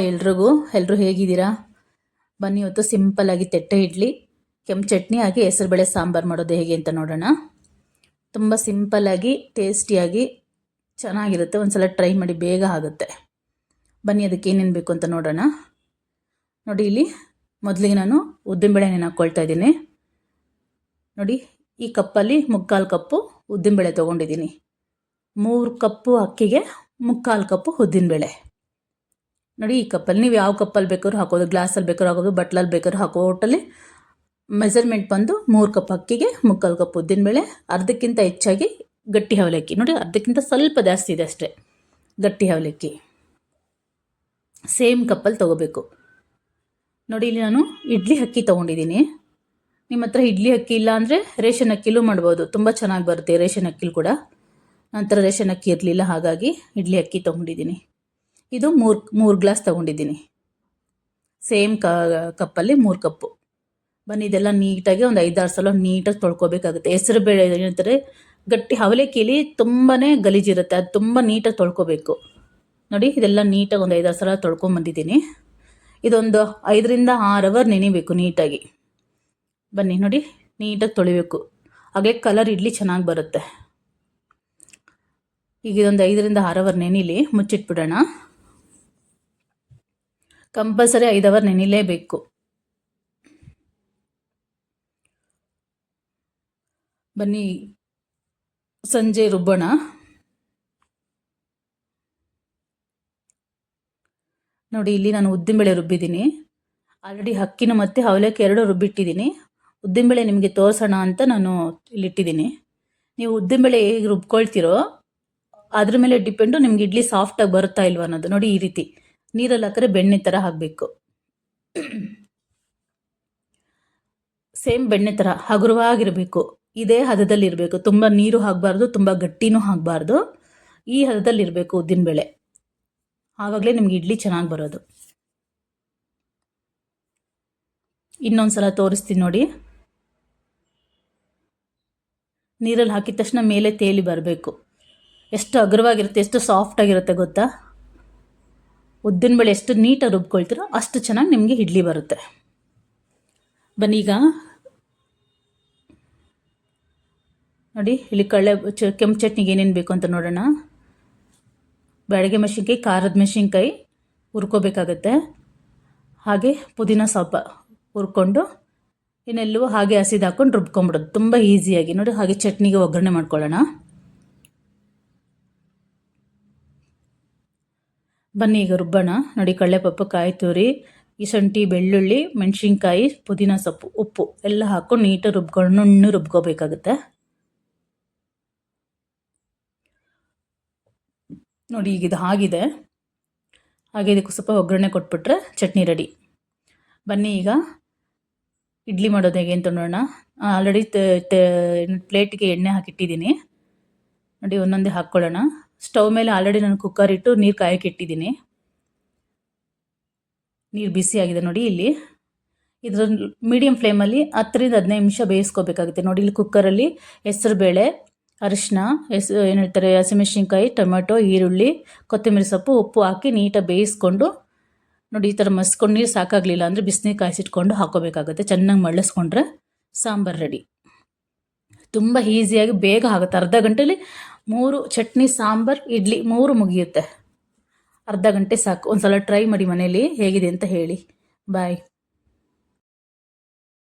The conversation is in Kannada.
ಎಲ್ಲರೂ ಹೇಗಿದ್ದೀರಾ? ಬನ್ನಿ, ಇವತ್ತು ಸಿಂಪಲ್ಲಾಗಿ ತಟ್ಟೆ ಇಡ್ಲಿ, ಕೆಂಪು ಚಟ್ನಿ ಹಾಕಿ ಹೆಸರುಬೇಳೆ ಸಾಂಬಾರು ಮಾಡೋದು ಹೇಗೆ ಅಂತ ನೋಡೋಣ. ತುಂಬ ಸಿಂಪಲ್ಲಾಗಿ ಟೇಸ್ಟಿಯಾಗಿ ಚೆನ್ನಾಗಿರುತ್ತೆ. ಒಂದ್ಸಲ ಟ್ರೈ ಮಾಡಿ, ಬೇಗ ಆಗುತ್ತೆ. ಬನ್ನಿ, ಅದಕ್ಕೆ ಏನೇನು ಬೇಕು ಅಂತ ನೋಡೋಣ. ನೋಡಿ, ಇಲ್ಲಿ ಮೊದಲಿಗೆ ನಾನು ಉದ್ದಿನಬೇಳೆ ಹಾಕ್ಕೊಳ್ತಾ ಇದ್ದೀನಿ. ನೋಡಿ, ಈ ಕಪ್ಪಲ್ಲಿ 3/4 ಕಪ್ಪು ಉದ್ದಿನಬೇಳೆ ತೊಗೊಂಡಿದ್ದೀನಿ. 3 ಕಪ್ಪು ಅಕ್ಕಿಗೆ 3/4 ಕಪ್ಪು ಉದ್ದಿನಬೇಳೆ. ನೋಡಿ, ಈ ಕಪ್ಪಲ್ಲಿ ನೀವು ಯಾವ ಕಪ್ಪಲ್ಲಿ ಬೇಕಾದ್ರೂ ಹಾಕೋದು, ಗ್ಲಾಸಲ್ಲಿ ಬೇಕಾದ್ರೂ ಹಾಕೋದು, ಬಟ್ಲಲ್ಲಿ ಬೇಕಾದ್ರೂ ಹಾಕೋ. ಒಟ್ಟಲ್ಲಿ ಮೆಜರ್ಮೆಂಟ್ ಬಂದು 3 ಕಪ್ ಅಕ್ಕಿಗೆ 3/4 ಕಪ್ ಉದ್ದಿನಬೇಳೆ, ಅರ್ಧಕ್ಕಿಂತ ಹೆಚ್ಚಾಗಿ ಗಟ್ಟಿ ಅವಲಕ್ಕಿ. ನೋಡಿ, ಅರ್ಧಕ್ಕಿಂತ ಸ್ವಲ್ಪ ಜಾಸ್ತಿ ಇದೆ ಅಷ್ಟೇ ಗಟ್ಟಿ ಅವಲಕ್ಕಿ. ಸೇಮ್ ಕಪ್ಪಲ್ಲಿ ತೊಗೋಬೇಕು. ನೋಡಿ, ಇಲ್ಲಿ ನಾನು ಇಡ್ಲಿ ಅಕ್ಕಿ ತೊಗೊಂಡಿದ್ದೀನಿ. ನಿಮ್ಮ ಹತ್ರ ಇಡ್ಲಿ ಅಕ್ಕಿ ಇಲ್ಲ ಅಂದರೆ ರೇಷನ್ ಅಕ್ಕಿಲೂ ಮಾಡ್ಬೋದು, ತುಂಬ ಚೆನ್ನಾಗಿ ಬರುತ್ತೆ ರೇಷನ್ ಅಕ್ಕಿಲಿ ಕೂಡ. ನಂತರ ರೇಷನ್ ಅಕ್ಕಿ ಇರಲಿಲ್ಲ, ಹಾಗಾಗಿ ಇಡ್ಲಿ ಅಕ್ಕಿ ತೊಗೊಂಡಿದ್ದೀನಿ. ಇದು 3 ಗ್ಲಾಸ್ ತೊಗೊಂಡಿದ್ದೀನಿ. ಸೇಮ್ ಕಪ್ಪಲ್ಲಿ 3 ಕಪ್ಪು. ಬನ್ನಿ, ಇದೆಲ್ಲ ನೀಟಾಗಿ ಒಂದು 5-6 ಸಲ ನೀಟಾಗಿ ತೊಳ್ಕೊಬೇಕಾಗುತ್ತೆ. ಹೆಸರು ಬೇಳೆ ಏನಂತಾರೆ, ಗಟ್ಟಿ ಅವಲಕ್ಕಿಲಿ ತುಂಬಾ ಗಲೀಜಿರುತ್ತೆ, ಅದು ತುಂಬ ನೀಟಾಗಿ ತೊಳ್ಕೊಬೇಕು. ನೋಡಿ, ಇದೆಲ್ಲ ನೀಟಾಗಿ ಒಂದು 5-6 ಸಲ ತೊಳ್ಕೊಂಬಂದಿದ್ದೀನಿ. ಇದೊಂದು 5-6 ಅವರ್ ನೆನಿಬೇಕು ನೀಟಾಗಿ. ಬನ್ನಿ, ನೋಡಿ, ನೀಟಾಗಿ ತೊಳಿಬೇಕು, ಹಾಗೆ ಕಲರ್ ಇಡ್ಲಿ ಚೆನ್ನಾಗಿ ಬರುತ್ತೆ. ಈಗ ಇದೊಂದು 5-6 ಅವರ್ ನೆನಿಲಿ, ಮುಚ್ಚಿಟ್ಬಿಡೋಣ. ಕಂಪಲ್ಸರಿ 5 ಅವರ್ ನೆನಿಲೇಬೇಕು. ಬನ್ನಿ, ಸಂಜೆ ರುಬ್ಬೋಣ. ನೋಡಿ, ಇಲ್ಲಿ ನಾನು ಉದ್ದಿನಬೇಳೆ ರುಬ್ಬಿದ್ದೀನಿ. ಆಲ್ರೆಡಿ ಅಕ್ಕಿನ ಮತ್ತು ಅವಲಕ್ಕಿ 2 ರುಬ್ಬಿಟ್ಟಿದ್ದೀನಿ. ಉದ್ದಿನಬೇಳೆ ನಿಮಗೆ ತೋರಿಸೋಣ ಅಂತ ನಾನು ಇಲ್ಲಿಟ್ಟಿದ್ದೀನಿ. ನೀವು ಉದ್ದಿನಬೇಳೆ ಹೇಗೆ ರುಬ್ಕೊಳ್ತೀರೋ ಅದ್ರ ಮೇಲೆ ಡಿಪೆಂಡು ನಿಮ್ಗೆ ಇಡ್ಲಿ ಸಾಫ್ಟಾಗಿ ಬರುತ್ತಾ ಇಲ್ವಾ ಅನ್ನೋದು. ನೋಡಿ, ಈ ರೀತಿ ನೀರಲ್ಲಿ ಹಾಕಿದ್ರೆ ಬೆಣ್ಣೆ ಥರ ಹಾಕಬೇಕು. ಸೇಮ್ ಬೆಣ್ಣೆ ಥರ ಹಗುರವಾಗಿರಬೇಕು. ಇದೇ ಹದದಲ್ಲಿ ಇರಬೇಕು. ತುಂಬ ನೀರು ಹಾಕಬಾರ್ದು, ತುಂಬ ಗಟ್ಟಿನೂ ಹಾಕಬಾರ್ದು. ಈ ಹದದಲ್ಲಿರಬೇಕು ಉದ್ದಿನಬೇಳೆ. ಆವಾಗಲೇ ನಿಮ್ಗೆ ಇಡ್ಲಿ ಚೆನ್ನಾಗಿ ಬರೋದು. ಇನ್ನೊಂದು ಸಲ ತೋರಿಸ್ತೀನಿ ನೋಡಿ. ನೀರಲ್ಲಿ ಹಾಕಿದ ತಕ್ಷಣ ಮೇಲೆ ತೇಲಿ ಬರಬೇಕು. ಎಷ್ಟು ಹಗುರವಾಗಿರುತ್ತೆ, ಎಷ್ಟು ಸಾಫ್ಟಾಗಿರುತ್ತೆ ಗೊತ್ತಾ? ಉದ್ದಿನಬೇಳೆ ಎಷ್ಟು ನೀಟಾಗಿ ರುಬ್ಕೊಳ್ತೀರೋ ಅಷ್ಟು ಚೆನ್ನಾಗಿ ನಿಮಗೆ ಇಡ್ಲಿ ಬರುತ್ತೆ. ಬನ್ನಿ, ಈಗ ನೋಡಿ, ಇಲ್ಲಿ ಕೆಂಪು ಚಟ್ನಿಗೆ ಏನೇನು ಬೇಕು ಅಂತ ನೋಡೋಣ. ಬ್ಯಾಡಗೆ ಮೆಣಸಿನ್ಕಾಯಿ, ಖಾರದ ಮೆಣಸಿನ್ಕಾಯಿ ಹುರ್ಕೋಬೇಕಾಗತ್ತೆ. ಹಾಗೆ ಪುದೀನ ಸೊಪ್ಪು ಹುರ್ಕೊಂಡು ಇನ್ನೆಲ್ಲವೂ ಹಾಗೆ ಹಸಿದು ಹಾಕ್ಕೊಂಡು ರುಬ್ಕೊಂಬಿಡೋದು, ತುಂಬ ಈಸಿಯಾಗಿ. ನೋಡಿ, ಹಾಗೆ ಚಟ್ನಿಗೆ ಒಗ್ಗರಣೆ ಮಾಡ್ಕೊಳ್ಳೋಣ. ಬನ್ನಿ, ಈಗ ರುಬ್ಬೋಣ. ನೋಡಿ, ಕಡಲೆಪಪ್ಪು, ಕಾಯಿ ತುರಿ, ಈ ಶುಂಠಿ, ಬೆಳ್ಳುಳ್ಳಿ, ಮೆಣಸಿನ್ಕಾಯಿ, ಪುದೀನ ಸೊಪ್ಪು, ಉಪ್ಪು ಎಲ್ಲ ಹಾಕ್ಕೊಂಡು ನೀಟಾಗಿ ರುಬ್ಕೊಂಡು ನುಣ್ಣು ರುಬ್ಕೋಬೇಕಾಗುತ್ತೆ. ನೋಡಿ, ಈಗ ಇದು ಆಗಿದೆ. ಹಾಗೆ ಇದಕ್ಕೆ ಸ್ವಲ್ಪ ಒಗ್ಗರಣೆ ಕೊಟ್ಬಿಟ್ರೆ ಚಟ್ನಿ ರೆಡಿ. ಬನ್ನಿ, ಈಗ ಇಡ್ಲಿ ಮಾಡೋದು ಹೇಗೆ ಅಂತ ನೋಡೋಣ. ಆಲ್ರೆಡಿ ಪ್ಲೇಟಿಗೆ ಎಣ್ಣೆ ಹಾಕಿಟ್ಟಿದ್ದೀನಿ. ನೋಡಿ, ಒಂದೊಂದೇ ಹಾಕ್ಕೊಳ್ಳೋಣ. ಸ್ಟವ್ ಮೇಲೆ ಆಲ್ರೆಡಿ ನಾನು ಕುಕ್ಕರ್ ಇಟ್ಟು ನೀರು ಕಾಯಕ್ಕೆ ಇಟ್ಟಿದ್ದೀನಿ. ನೀರು ಬಿಸಿಯಾಗಿದೆ. ನೋಡಿ, ಇಲ್ಲಿ ಇದರ ಮೀಡಿಯಮ್ ಫ್ಲೇಮಲ್ಲಿ 10-15 ನಿಮಿಷ ಬೇಯಿಸ್ಕೋಬೇಕಾಗುತ್ತೆ. ನೋಡಿ, ಇಲ್ಲಿ ಕುಕ್ಕರಲ್ಲಿ ಹೆಸರುಬೇಳೆ, ಅರಿಶಿನ, ಏನು ಹೇಳ್ತಾರೆ, ಹಸಿಮೆಣಸಿನ್ಕಾಯಿ, ಟೊಮೆಟೊ, ಈರುಳ್ಳಿ, ಕೊತ್ತಂಬರಿ ಸೊಪ್ಪು, ಉಪ್ಪು ಹಾಕಿ ನೀಟಾಗಿ ಬೇಯಿಸ್ಕೊಂಡು, ನೋಡಿ, ಈ ಥರ ಮಸ್ಕೊಂಡು ನೀರು ಸಾಕಾಗಲಿಲ್ಲ ಅಂದರೆ ಬಿಸಿನೀರು ಕಾಯಿಸಿಟ್ಕೊಂಡು ಹಾಕೋಬೇಕಾಗುತ್ತೆ. ಚೆನ್ನಾಗಿ ಮಳ್ಳಿಸ್ಕೊಂಡ್ರೆ ಸಾಂಬಾರು ರೆಡಿ. ತುಂಬ ಈಸಿಯಾಗಿ ಬೇಗ ಆಗುತ್ತೆ. ಅರ್ಧ ಗಂಟೆಲಿ 3 ಚಟ್ನಿ, ಸಾಂಬಾರು, ಇಡ್ಲಿ 3 ಮುಗಿಯುತ್ತೆ. ಅರ್ಧ ಗಂಟೆ ಸಾಕು. ಒಂದು ಸಲ ಟ್ರೈ ಮಾಡಿ ಮನೇಲಿ, ಹೇಗಿದೆ ಅಂತ ಹೇಳಿ. ಬಾಯ್.